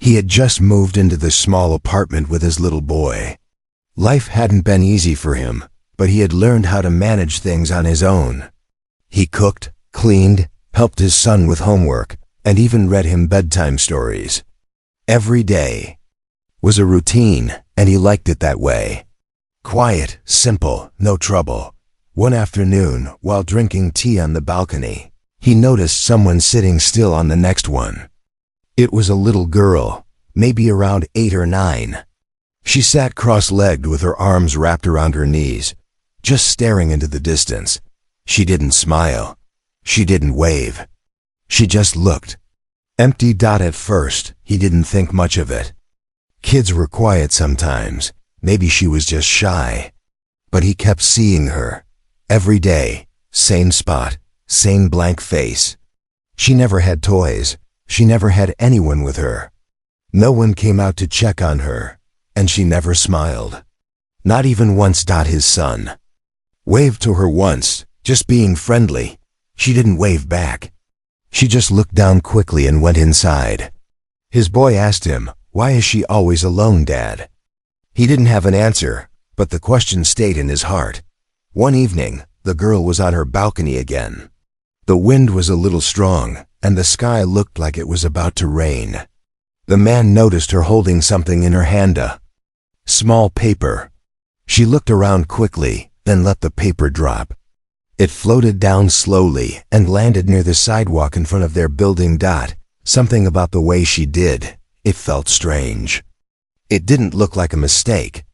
He had just moved into this small apartment with his little boy. Life hadn't been easy for him, but he had learned how to manage things on his own. He cooked, cleaned, helped his son with homework, and even read him bedtime stories. Every day was a routine, and he liked it that way. Quiet, simple, no trouble. One afternoon, while drinking tea on the balcony, he noticed someone sitting still on the next one. It was a little girl, maybe around 8 or 9. She sat cross-legged with her arms wrapped around her knees, just staring into the distance. She didn't smile. She didn't wave. She just looked. Empty. At first, he didn't think much of it. Kids were quiet sometimes. Maybe she was just shy. But he kept seeing her. Every day, same spot, same blank face. She never had toys. She never had anyone with her. No one came out to check on her, and she never smiled. Not even once. His son waved to her once, just being friendly. She didn't wave back. She just looked down quickly and went inside. His boy asked him, "Why is she always alone, Dad?" He didn't have an answer, but the question stayed in his heart. One evening, the girl was on her balcony again. The wind was a little strong, and the sky looked like it was about to rain. The man noticed her holding something in her hand, a small paper. She looked around quickly, then let the paper drop. It floated down slowly and landed near the sidewalk in front of their building. Something about the way she did, it felt strange. It didn't look like a mistake.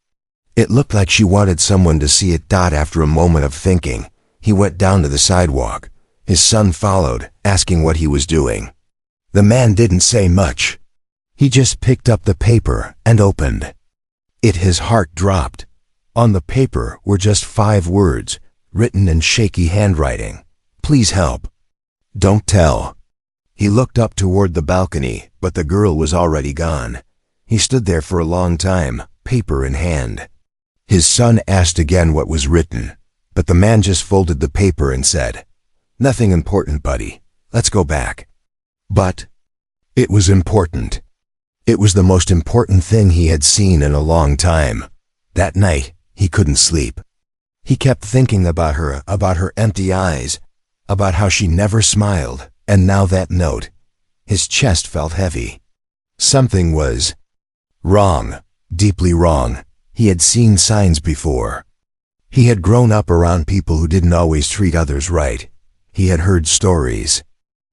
It looked like she wanted someone to see it. After a moment of thinking, he went down to the sidewalk. His son followed, asking what he was doing. The man didn't say much. He just picked up the paper and opened it. His heart dropped. On the paper were just 5 words, written in shaky handwriting. "Please help. Don't tell." He looked up toward the balcony, but the girl was already gone. He stood there for a long time, paper in hand. His son asked again what was written, but the man just folded the paper and said, "Nothing important, buddy. Let's go back." But it was important. It was the most important thing he had seen in a long time. That night, he couldn't sleep. He kept thinking about her empty eyes, about how she never smiled, and now that note. His chest felt heavy. Something was wrong, deeply wrong. He had seen signs before. He had grown up around people who didn't always treat others right. He had heard stories.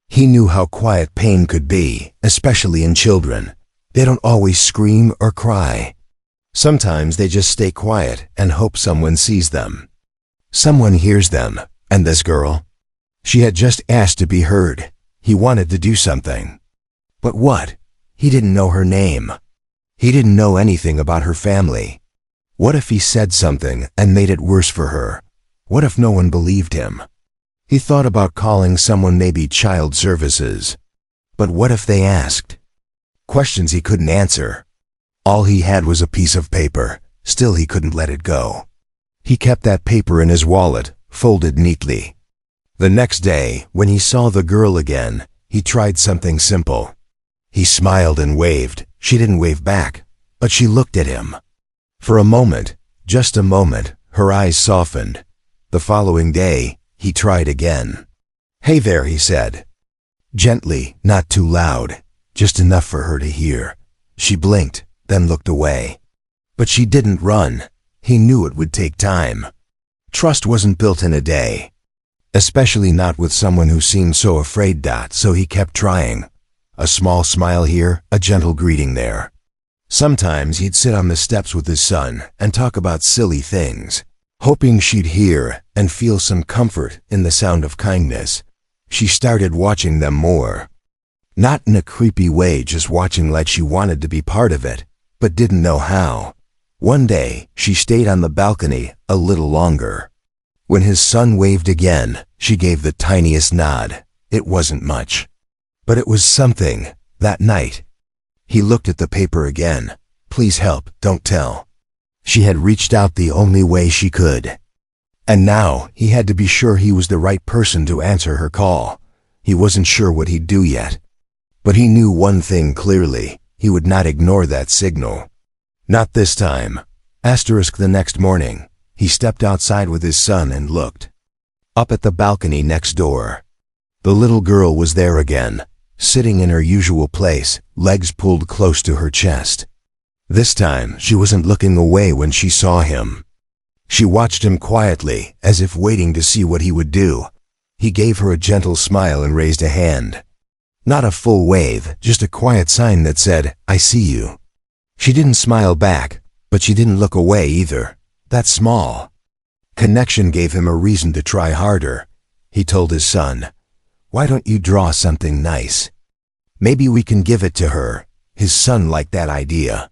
He knew how quiet pain could be, especially in children. They don't always scream or cry. Sometimes they just stay quiet and hope someone sees them. Someone hears them, and this girl? She had just asked to be heard. He wanted to do something. But what? He didn't know her name. He didn't know anything about her family. What if he said something and made it worse for her? What if no one believed him? He thought about calling someone, maybe child services. But what if they asked? Questions he couldn't answer. All he had was a piece of paper. Still, he couldn't let it go. He kept that paper in his wallet, folded neatly. The next day, when he saw the girl again, he tried something simple. He smiled and waved. She didn't wave back, but she looked at him. For a moment, just a moment, her eyes softened. The following day, he tried again. "Hey there," he said. Gently, not too loud, just enough for her to hear. She blinked, then looked away. But she didn't run. He knew it would take time. Trust wasn't built in a day, especially not with someone who seemed so afraid. So he kept trying. A small smile here, a gentle greeting there. Sometimes he'd sit on the steps with his son and talk about silly things, hoping she'd hear and feel some comfort in the sound of kindness. She started watching them more. Not in a creepy way, just watching like she wanted to be part of it, but didn't know how. One day, she stayed on the balcony a little longer. When his son waved again, she gave the tiniest nod. It wasn't much, but it was something. That night, he looked at the paper again. "Please help, don't tell." She had reached out the only way she could. And now, he had to be sure he was the right person to answer her call. He wasn't sure what he'd do yet. But he knew one thing clearly. he would not ignore that signal. Not this time. The next morning, he stepped outside with his son and looked up at the balcony next door. The little girl was there again, sitting in her usual place, legs pulled close to her chest. This time, she wasn't looking away when she saw him. She watched him quietly, as if waiting to see what he would do. He gave her a gentle smile and raised a hand. Not a full wave, just a quiet sign that said, "I see you." She didn't smile back, but she didn't look away either. That small connection gave him a reason to try harder. He told his son, "Why don't you draw something nice? Maybe we can give it to her." His son liked that idea.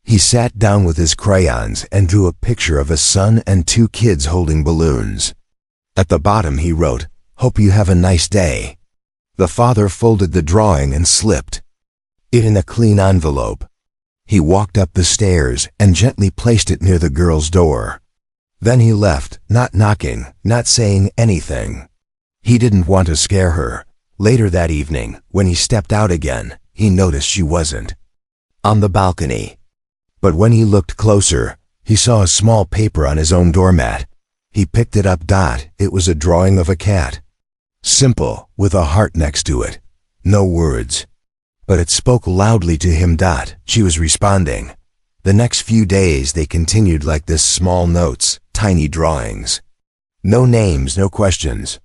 He sat down with his crayons and drew a picture of a sun and two kids holding balloons. At the bottom he wrote, "Hope you have a nice day." The father folded the drawing and slipped it in a clean envelope. He walked up the stairs and gently placed it near the girl's door. Then he left, not knocking, not saying anything. He didn't want to scare her. Later that evening, when he stepped out again, he noticed she wasn't on the balcony. But when he looked closer, he saw a small paper on his own doormat. He picked it up. It was a drawing of a cat. Simple, with a heart next to it. No words. But it spoke loudly to him. She was responding. The next few days they continued like this, small notes, tiny drawings. No names, no questions.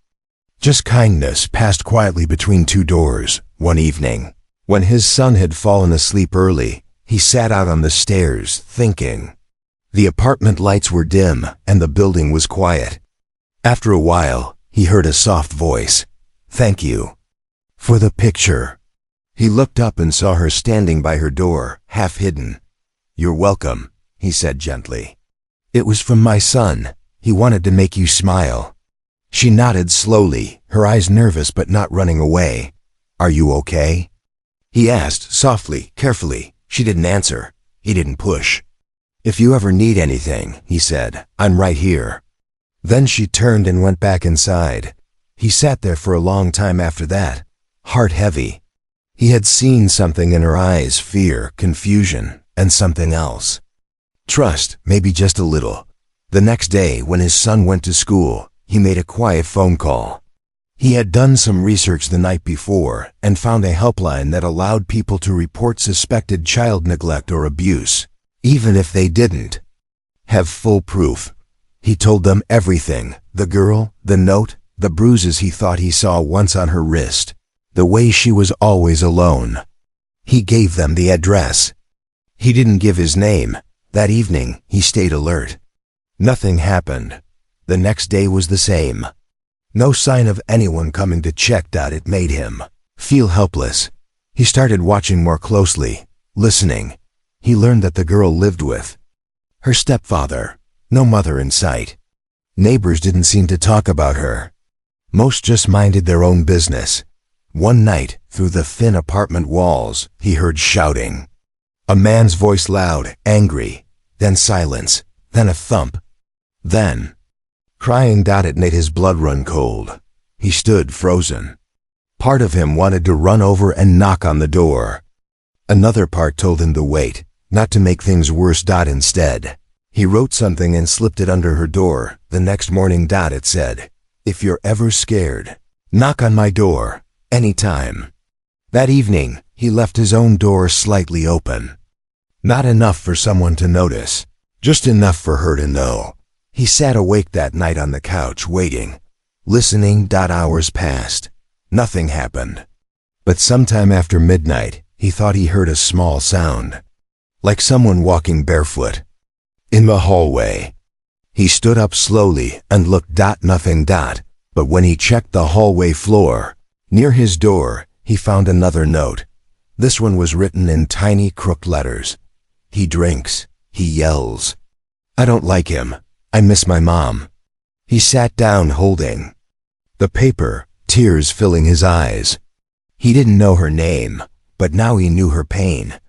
Just kindness passed quietly between two doors. One evening, when his son had fallen asleep early, he sat out on the stairs, thinking. The apartment lights were dim, and the building was quiet. After a while, he heard a soft voice. "Thank you for the picture." He looked up and saw her standing by her door, half hidden. "You're welcome," he said gently. "It was from my son. He wanted to make you smile." She nodded slowly, her eyes nervous but not running away. "Are you okay?" he asked, softly, carefully. She didn't answer. He didn't push. "If you ever need anything," he said, "I'm right here." Then she turned and went back inside. He sat there for a long time after that, heart heavy. He had seen something in her eyes, fear, confusion, and something else. Trust, maybe just a little. The next day, when his son went to school, he made a quiet phone call. He had done some research the night before and found a helpline that allowed people to report suspected child neglect or abuse, even if they didn't have full proof. He told them everything: the girl, the note, the bruises he thought he saw once on her wrist, the way she was always alone. He gave them the address. He didn't give his name. That evening, he stayed alert. Nothing happened. The next day was the same. No sign of anyone coming to check. It made him feel helpless. He started watching more closely, listening. He learned that the girl lived with her stepfather. No mother in sight. Neighbors didn't seem to talk about her. Most just minded their own business. One night, through the thin apartment walls, he heard shouting. A man's voice, loud, angry, then silence, then a thump, then crying. It made his blood run cold. He stood frozen. Part of him wanted to run over and knock on the door. Another part told him to wait, not to make things worse. Instead, he wrote something and slipped it under her door. The next morning, it said, "If you're ever scared, knock on my door, anytime." That evening, he left his own door slightly open. Not enough for someone to notice, just enough for her to know. He sat awake that night on the couch, waiting, listening. Hours passed. Nothing happened. But sometime after midnight, he thought he heard a small sound, like someone walking barefoot in the hallway. He stood up slowly and looked. Nothing. But when he checked the hallway floor, near his door, he found another note. This one was written in tiny, crooked letters. "He drinks. He yells. I don't like him. I miss my mom." He sat down holding the paper, tears filling his eyes. He didn't know her name, but now he knew her pain.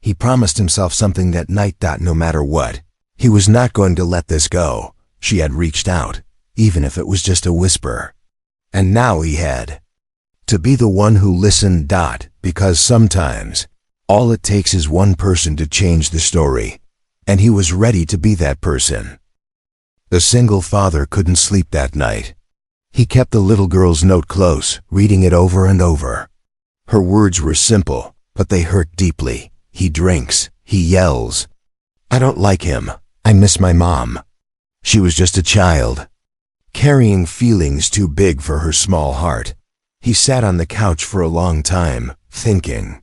He promised himself something that night. No matter what, he was not going to let this go. She had reached out, even if it was just a whisper. And now he had to be the one who listened. Because sometimes All it takes is one person to change the story, and he was ready to be that person. The single father couldn't sleep that night. He kept the little girl's note close, reading it over and over. Her words were simple, but they hurt deeply. He drinks. He yells. I don't like him. I miss my mom. She was just a child, carrying feelings too big for her small heart. He sat on the couch for a long time, thinking.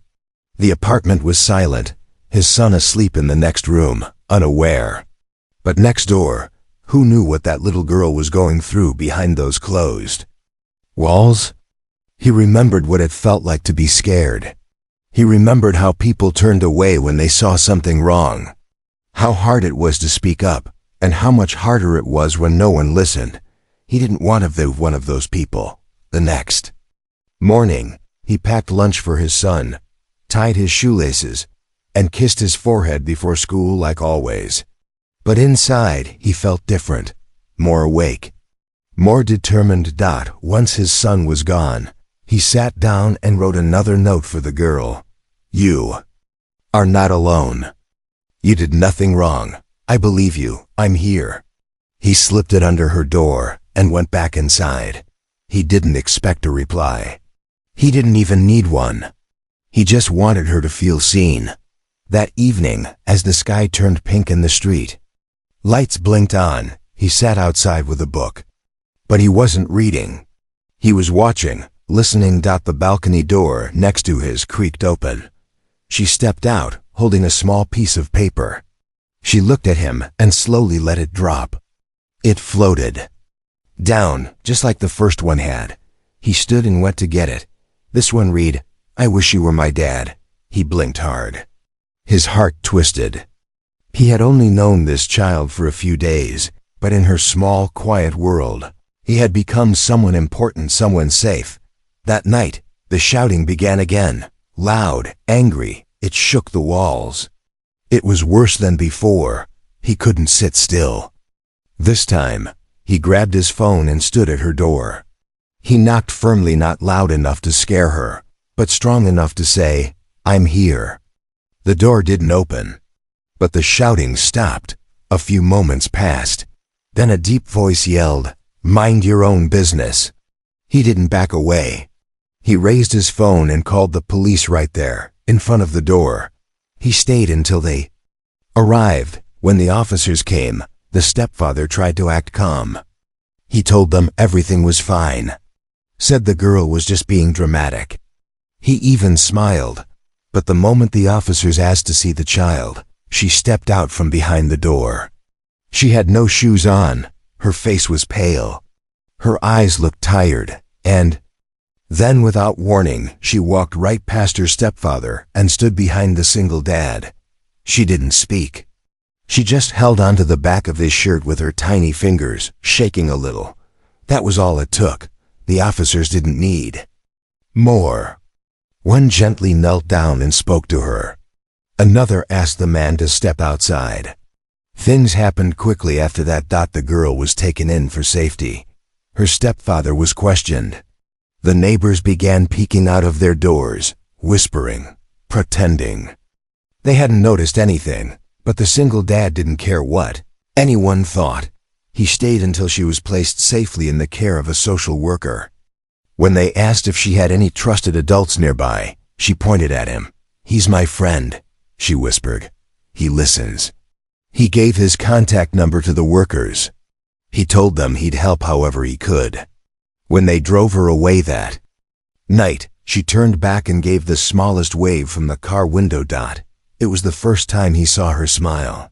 The apartment was silent, his son asleep in the next room, unaware. But next door, who knew what that little girl was going through behind those closed walls? He remembered what it felt like to be scared. He remembered how people turned away when they saw something wrong, how hard it was to speak up, and how much harder it was when no one listened. He didn't want to be one of those people. The next morning, he packed lunch for his son, tied his shoelaces, and kissed his forehead before school like always. But inside, he felt different, more awake, more determined. Once his son was gone, he sat down and wrote another note for the girl. You are not alone. You did nothing wrong. I believe you. I'm here. He slipped it under her door and went back inside. He didn't expect a reply. He didn't even need one. He just wanted her to feel seen. That evening, as the sky turned pink in the street, lights blinked on, he sat outside with a book. But he wasn't reading. He was watching, listening. The balcony door next to his creaked open. She stepped out, holding a small piece of paper. She looked at him and slowly let it drop. It floated down, just like the first one had. He stood and went to get it. This one read, I wish you were my dad. He blinked hard. His heart twisted. He had only known this child for a few days, but in her small, quiet world, he had become someone important, someone safe. That night, the shouting began again, loud, angry. It shook the walls. It was worse than before. He couldn't sit still. This time, he grabbed his phone and stood at her door. He knocked firmly, not loud enough to scare her, but strong enough to say, I'm here. The door didn't open, but the shouting stopped. A few moments passed. Then a deep voice yelled, mind your own business. He didn't back away. He raised his phone and called the police right there, in front of the door. He stayed until they arrived. When the officers came, the stepfather tried to act calm. He told them everything was fine, said the girl was just being dramatic. He even smiled. But the moment the officers asked to see the child, she stepped out from behind the door. She had no shoes on. Her face was pale. Her eyes looked tired, and then without warning, she walked right past her stepfather and stood behind the single dad. She didn't speak. She just held onto the back of his shirt with her tiny fingers, shaking a little. That was all it took. The officers didn't need more. One gently knelt down and spoke to her. Another asked the man to step outside. Things happened quickly after that. The girl was taken in for safety. Her stepfather was questioned. The neighbors began peeking out of their doors, whispering, pretending. They hadn't noticed anything, but the single dad didn't care what anyone thought. He stayed until she was placed safely in the care of a social worker. When they asked if she had any trusted adults nearby, she pointed at him. He's my friend, she whispered. He listens. He gave his contact number to the workers. He told them he'd help however he could. When they drove her away that night, she turned back and gave the smallest wave from the car window. It was the first time he saw her smile.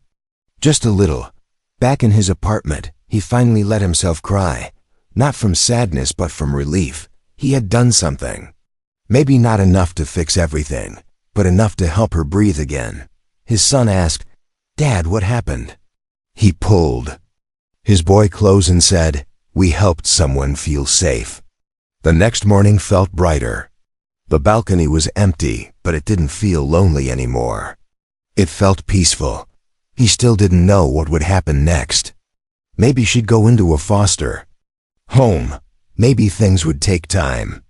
Just a little. Back in his apartment, he finally let himself cry. Not from sadness, but from relief. He had done something. Maybe not enough to fix everything, but enough to help her breathe again. His son asked, Dad, what happened? He pulled his boy close and said, we helped someone feel safe. The next morning felt brighter. The balcony was empty, but it didn't feel lonely anymore. It felt peaceful. He still didn't know what would happen next. Maybe she'd go into a foster home. Maybe things would take time.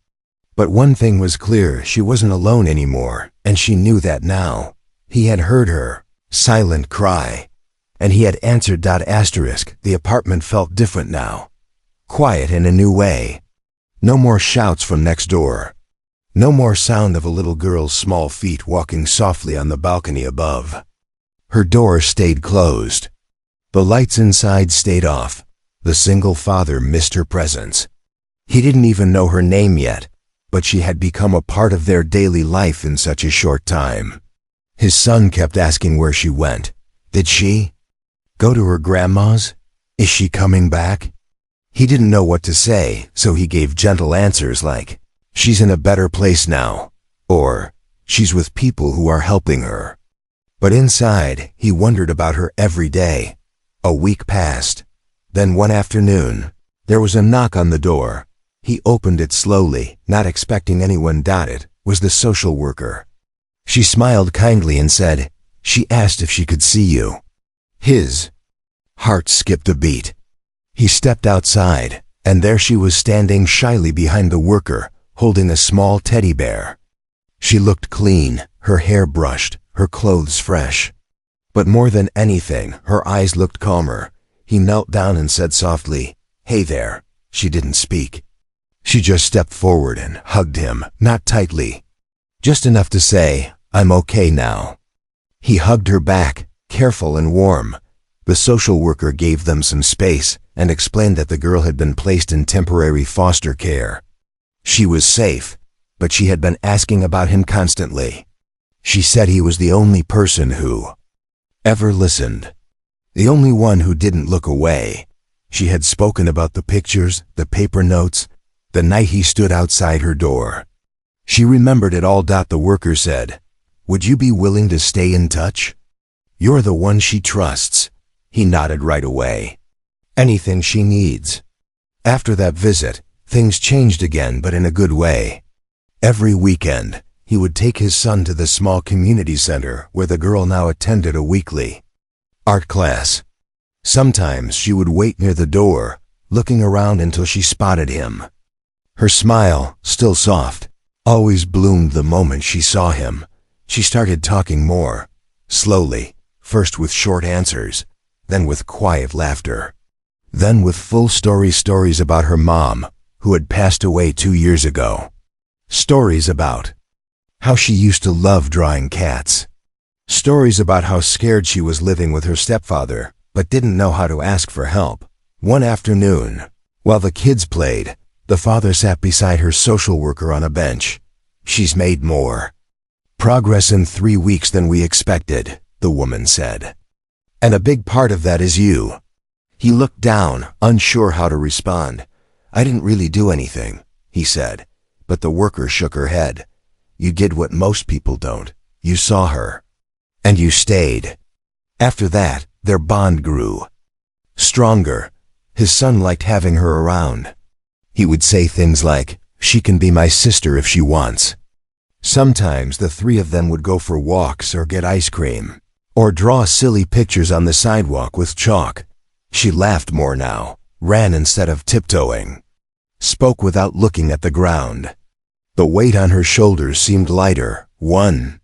But one thing was clear, she wasn't alone anymore, and she knew that now. He had heard her silent cry, and he had answered. The apartment felt different now, quiet in a new way. No more shouts from next door. No more sound of a little girl's small feet walking softly on the balcony above. Her door stayed closed. The lights inside stayed off. The single father missed her presence. He didn't even know her name yet, but she had become a part of their daily life in such a short time. His son kept asking where she went. Did she go to her grandma's? Is she coming back? He didn't know what to say, so he gave gentle answers like, she's in a better place now, or she's with people who are helping her. But inside, he wondered about her every day. A week passed. Then one afternoon, there was a knock on the door. He opened it slowly, not expecting anyone. It was the social worker. She smiled kindly and said, she asked if she could see you. His heart skipped a beat. He stepped outside, and there she was standing shyly behind the worker, holding a small teddy bear. She looked clean, her hair brushed, her clothes fresh. But more than anything, her eyes looked calmer. He knelt down and said softly, "Hey there." She didn't speak. She just stepped forward and hugged him, not tightly. Just enough to say, "I'm okay now." He hugged her back, careful and warm. The social worker gave them some space and explained that the girl had been placed in temporary foster care. She was safe, but she had been asking about him constantly. She said he was the only person who ever listened. The only one who didn't look away. She had spoken about the pictures, the paper notes, the night he stood outside her door. She remembered it all. The worker said, "Would you be willing to stay in touch? You're the one she trusts." He nodded right away. Anything she needs. After that visit, things changed again, but in a good way. Every weekend, he would take his son to the small community center where the girl now attended a weekly art class. Sometimes she would wait near the door, looking around until she spotted him. Her smile, still soft, always bloomed the moment she saw him. She started talking more, slowly, first with short answers, then with quiet laughter, then with full stories about her mom, who had passed away 2 years ago. Stories about how she used to love drawing cats. Stories about how scared she was living with her stepfather, but didn't know how to ask for help. One afternoon, while the kids played, the father sat beside her social worker on a bench. "She's made more progress in 3 weeks than we expected," the woman said. "And a big part of that is you." He looked down, unsure how to respond. "I didn't really do anything," he said, but the worker shook her head. "You did what most people don't. You saw her. And you stayed." After that, their bond grew stronger. His son liked having her around. He would say things like, "She can be my sister if she wants." Sometimes the three of them would go for walks or get ice cream, or draw silly pictures on the sidewalk with chalk. She laughed more now, ran instead of tiptoeing, spoke without looking at the ground. The weight on her shoulders seemed lighter. One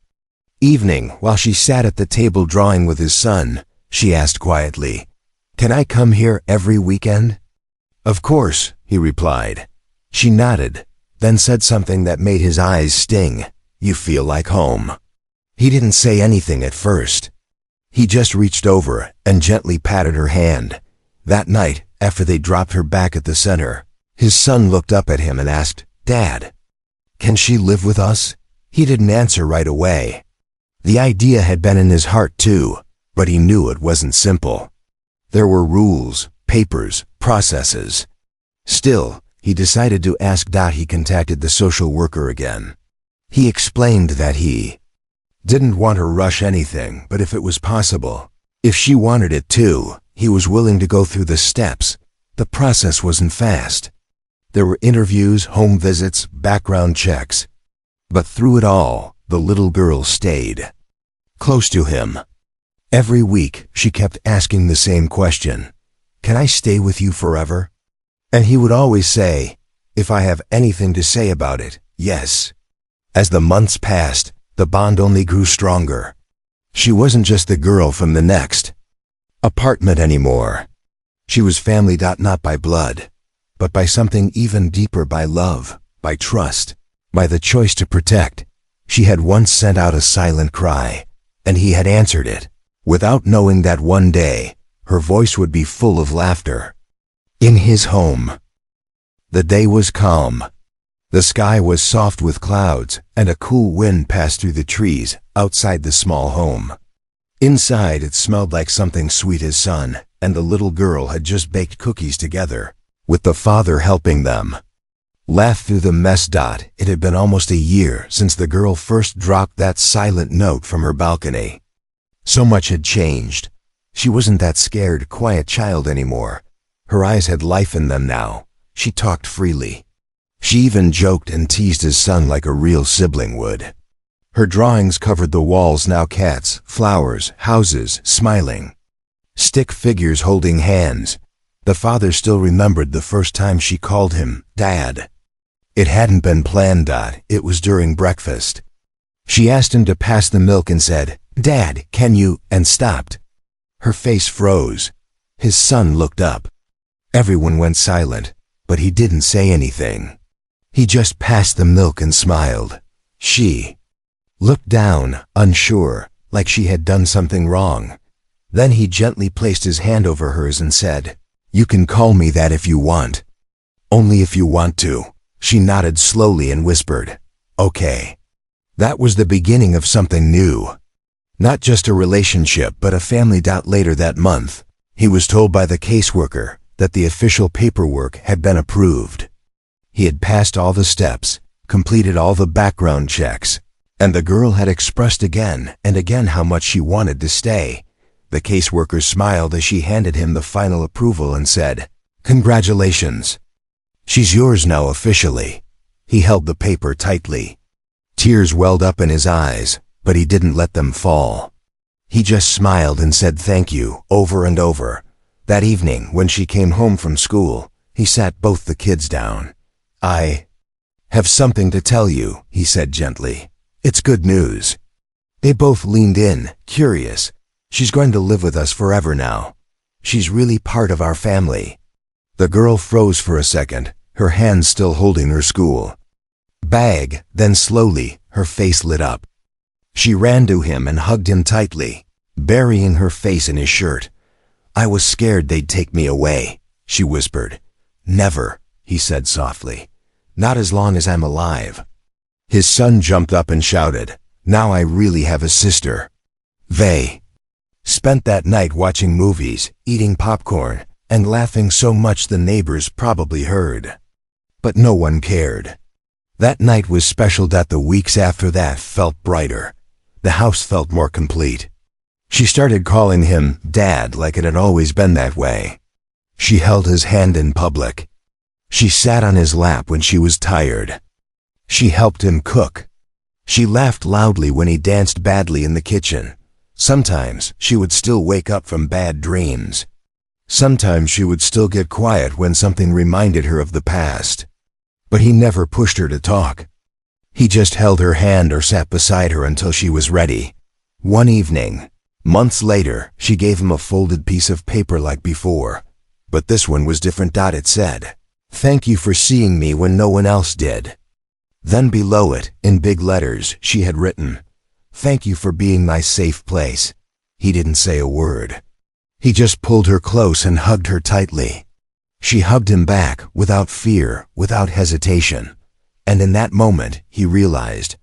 evening, while she sat at the table drawing with his son, she asked quietly, "Can I come here every weekend?" "Of course," he replied. She nodded, then said something that made his eyes sting. "You feel like home." He didn't say anything at first. He just reached over and gently patted her hand. That night, after they dropped her back at the center, his son looked up at him and asked, "Dad, can she live with us?" He didn't answer right away. The idea had been in his heart too, but he knew it wasn't simple. There were rules, papers, processes. Still, he decided to ask. He contacted the social worker again. He explained that he didn't want to rush anything, but if it was possible, if she wanted it too, he was willing to go through the steps. The process wasn't fast. There were interviews, home visits, background checks. But through it all, the little girl stayed close to him. Every week, she kept asking the same question, "Can I stay with you forever?" And he would always say, "If I have anything to say about it, Yes. As the months passed, the bond only grew stronger. She wasn't just the girl from the next apartment anymore. She was family. Not by blood, but by something even deeper, by love, by trust, by the choice to protect. She had once sent out a silent cry, and he had answered it, without knowing that one day, her voice would be full of laughter. In his home. The day was calm. The sky was soft with clouds, and a cool wind passed through the trees outside the small home. Inside, it smelled like something sweet as sun, and the little girl had just baked cookies together, with the father helping them. Laugh through the mess. It had been almost a year since the girl first dropped that silent note from her balcony. So much had changed. She wasn't that scared, quiet child anymore. Her eyes had life in them now. She talked freely. She even joked and teased his son like a real sibling would. Her drawings covered the walls now: cats, flowers, houses, smiling. Stick figures holding hands. The father still remembered the first time she called him Dad. It hadn't been planned. It was during breakfast. She asked him to pass the milk and said, "Dad, can you?" and stopped. Her face froze. His son looked up. Everyone went silent, but he didn't say anything. He just passed the milk and smiled. She looked down, unsure, like she had done something wrong. Then he gently placed his hand over hers and said, "You can call me that if you want. Only if you want to." She nodded slowly and whispered, "Okay." That was the beginning of something new. Not just a relationship, but a family. Later that month, he was told by the caseworker that the official paperwork had been approved. He had passed all the steps, completed all the background checks, and the girl had expressed again and again how much she wanted to stay. The caseworker smiled as she handed him the final approval and said, "Congratulations. She's yours now officially." He held the paper tightly. Tears welled up in his eyes, but he didn't let them fall. He just smiled and said thank you over and over. That evening, when she came home from school, he sat both the kids down. "I have something to tell you," he said gently. "It's good news." They both leaned in, curious. "She's going to live with us forever now. She's really part of our family." The girl froze for a second, her hands still holding her school bag, then slowly, her face lit up. She ran to him and hugged him tightly, burying her face in his shirt. "I was scared they'd take me away," she whispered. "Never," he said softly. "Not as long as I'm alive." His son jumped up and shouted, "Now I really have a sister." They spent that night watching movies, eating popcorn, and laughing so much the neighbors probably heard. But no one cared. That night was special. The weeks after that felt brighter. The house felt more complete. She started calling him Dad like it had always been that way. She held his hand in public. She sat on his lap when she was tired. She helped him cook. She laughed loudly when he danced badly in the kitchen. Sometimes she would still wake up from bad dreams. Sometimes she would still get quiet when something reminded her of the past. But he never pushed her to talk. He just held her hand or sat beside her until she was ready. One evening, months later, she gave him a folded piece of paper like before. But this one was different. It said, "Thank you for seeing me when no one else did." Then below it, in big letters, she had written, "Thank you for being my safe place." He didn't say a word. He just pulled her close and hugged her tightly. She hugged him back, without fear, without hesitation. And in that moment, he realized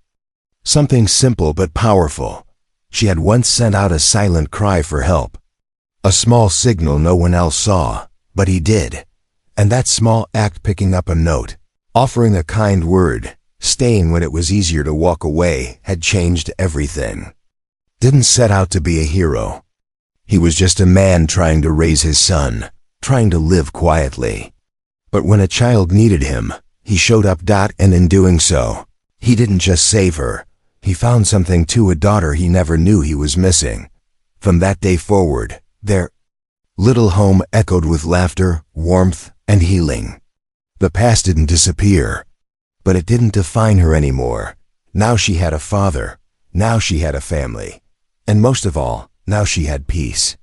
something simple but powerful. She had once sent out a silent cry for help. A small signal no one else saw, but he did. And that small act, picking up a note, offering a kind word, staying when it was easier to walk away, had changed everything. Didn't set out to be a hero. He was just a man trying to raise his son, trying to live quietly. But when a child needed him, he showed up. And in doing so, he didn't just save her. He found something too, a daughter he never knew he was missing. From that day forward, their little home echoed with laughter, warmth, and healing. The past didn't disappear, But it didn't define her anymore. Now she had a father. Now she had a family. And most of all, now she had peace.